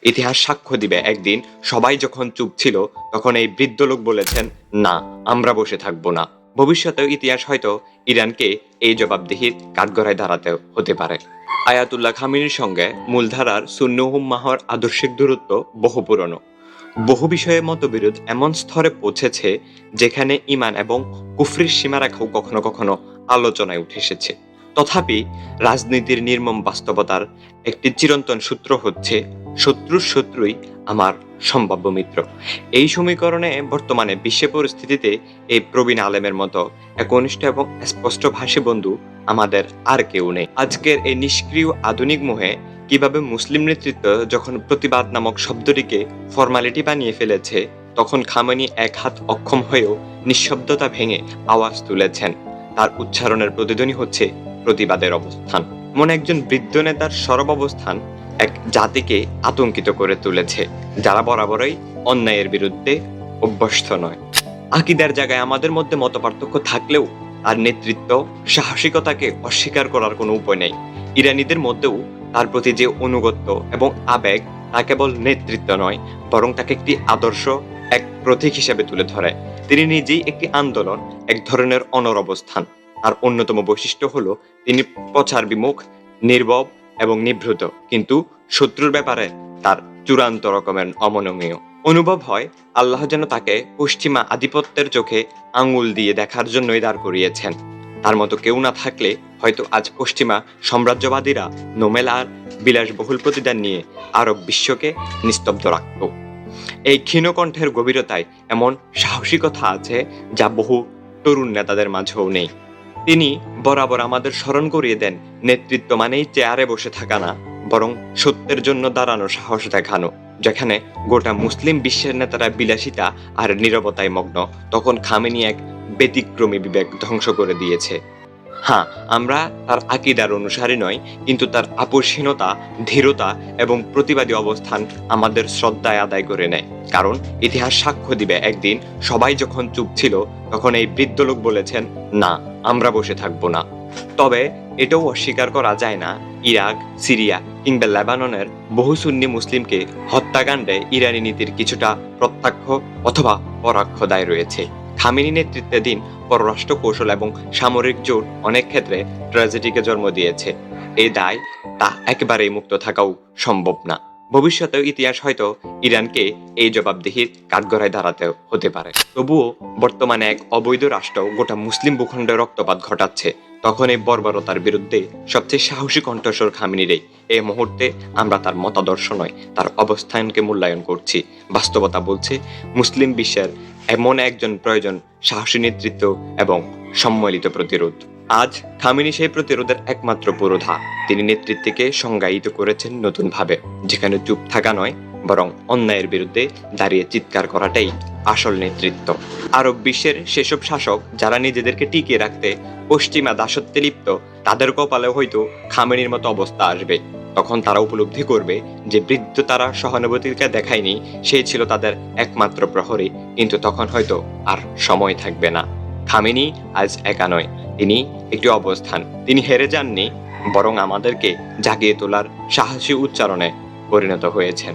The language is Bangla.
ইতিহাস সাক্ষ্য দিবে একদিন সবাই যখন চুপ ছিল তখন এই বৃদ্ধ লোক বলেছেন, না, আমরা বসে থাকবো না। ভবিষ্যতেও ইতিহাস হয়তো ইরানকে এই জবাবদিহির কাঠগড়ায় দাঁড়াতে হতে পারে। আয়াতুল্লাহ খামেনির সঙ্গে মূলধারার সুন্নি উম্মাহর আদর্শিক দূরত্ব বহু পুরনো। বহু বিষয়ে মতবিরোধ এমন স্তরে পৌঁছেছে যেখানে ঈমান এবং কুফরির সীমারেখাও কখনো কখনো আলোচনায় উঠে এসেছে। তথাপি রাজনীতির নির্মম বাস্তবতার একটি চিরন্তন সূত্র হচ্ছে, শত্রুর শত্রুই আমার সম্ভাব্য মিত্র। এই সমীকরণে বর্তমানে বিশ্ব পরিস্থিতিতে এই প্রবীণ আলেমের মতো একনিষ্ঠ এবং স্পষ্টভাষী বন্ধু আমাদের আর কেউ নেই। আজকের এই নিষ্ক্রিয় আধুনিক মোহে কিভাবে মুসলিম নেতৃত্ব যখন প্রতিবাদ নামক শব্দটিকে ফর্মালিটি বানিয়ে ফেলেছে, তখন খামেনি এক হাত অক্ষম হয়েও নিঃশব্দতা ভেঙে আওয়াজ তুলেছেন। তার উচ্চারণের প্রতিধ্বনি হচ্ছে প্রতিবাদের অবস্থান। এমন একজন বৃদ্ধ নেতার সরব অবস্থান এক জাতিকে আতঙ্কিত করে তুলেছে, যারা বরাবরই অন্যায়ের বিরুদ্ধে অভ্যস্ত নয়। আকীদার জায়গায় আমাদের মধ্যে মতপার্থক্য থাকলেও তার নেতৃত্ব সাহসিকতাকে অস্বীকার করার কোনো উপায় নেই। ইরানিদের মধ্যেও তার প্রতি যে অনুগত্য এবং আবেগ, তা কেবল নেতৃত্ব নয়, বরং তাকে একটি আদর্শ, এক প্রতীক হিসেবে তুলে ধরে। তিনি নিজেই একটি আন্দোলন, এক ধরনের অনর অবস্থান। আর অন্যতম বৈশিষ্ট্য হলো তিনি প্রচার বিমুখ, নির্ভব এবং নিভৃত, কিন্তু শত্রুর ব্যাপারে তার চূড়ান্ত রকমের অমনমীয়। অনুভব হয় আল্লাহ যেন তাকে পশ্চিমা আধিপত্যের চোখে আঙুল দিয়ে দেখার জন্যই দাঁড় করিয়েছেন। তার মতো কেউ না থাকলে হয়তো আজ পশ্চিমা সাম্রাজ্যবাদীরা নোমেল আর বিলাসবহুল প্রতিদান নিয়ে আরব বিশ্বকে নিস্তব্ধ রাখত। এই ক্ষীণকণ্ঠের গভীরতায় এমন সাহসিকতা আছে যা বহু তরুণ নেতাদের মাঝেও নেই। তিনি বরাবর আমাদের স্মরণ করিয়ে দেন, নেতৃত্ব মানেই চেয়ারে বসে থাকা না, বরং সত্যের জন্য দাঁড়ানো, সাহস দেখানো। যেখানে গোটা মুসলিম বিশ্বের নেতারা বিলাসিতা আর নীরবতায় মগ্ন, তখন খামেনি এক ব্যতিক্রমী বিবেক ধ্বংস করে দিয়েছে। হ্যাঁ, আমরা তার আকীদার অনুসারী নয়, কিন্তু তার আপোষহীনতা, ধীরতা এবং প্রতিবাদী অবস্থান আমাদের শ্রদ্ধায় আদায় করে নেয়। কারণ ইতিহাস সাক্ষ্য দিবে একদিন সবাই যখন চুপ ছিল তখন এই বৃদ্ধ লোক বলেছেন, না, আমরা বসে থাকবো না। তবে এটাও অস্বীকার করা যায় না, ইরাক, সিরিয়া কিংবা লেবাননের বহু সুন্নি মুসলিমকে হত্যাকাণ্ডে ইরানি নীতির কিছুটা প্রত্যক্ষ অথবা পরোক্ষ দায় রয়েছে। খামেনি নেতৃত্বাধীন পররাষ্ট্র কৌশল এবং সামরিক জোট অনেক ক্ষেত্রে ট্র্যাজেডিকে জন্ম দিয়েছে। এই দায় তা একেবারেই মুক্ত থাকাও সম্ভব না। ভবিষ্যতেও ইতিহাস হয়তো ইরানকে এই জবাবদিহির কাঠগড়ায় দাঁড়াতে হতে পারে। তবুও বর্তমানে এক অবৈধ রাষ্ট্র গোটা মুসলিম ভূখণ্ডে রক্তপাত ঘটাচ্ছে, তখন এই বর্বরতার বিরুদ্ধে সবচেয়ে সাহসী কণ্ঠস্বর খামেনিরই। এই মুহূর্তে আমরা তার মতাদর্শ নয়, তার অবস্থানকে মূল্যায়ন করছি। বাস্তবতা বলছে মুসলিম বিশ্বের এমন একজন প্রয়োজন, সাহসী নেতৃত্ব এবং সম্মিলিত প্রতিরোধ। আজ খামেনি সেই প্রতিরোধের একমাত্র পুরোধা। তিনি নেতৃত্বকে সংজ্ঞায়িত করেছেন নতুনভাবে, যেখানে চুপ থাকা নয়, বরং অন্যায়ের বিরুদ্ধে দাঁড়িয়ে চিৎকার করাটাই আসল নেতৃত্ব। আরব বিশ্বের সেসব শাসক যারা নিজেদেরকে টিকিয়ে রাখতে পশ্চিমা দাসত্বে লিপ্ত, তাদের কপালে হয়তো খামেনির মতো অবস্থা আসবে। তখন তারা উপলব্ধি করবে যে বৃদ্ধ তারা সহানুভূতিকে দেখায়নি, সেই ছিল তাদের একমাত্র প্রহরী। কিন্তু তখন হয়তো আর সময় থাকবে না। খামেনি আজ একা নয়, তিনি একটি অবস্থান। তিনি হেরে যাননি, বরং আমাদেরকে জাগিয়ে তোলার সাহসী উচ্চারণে পরিণত হয়েছেন।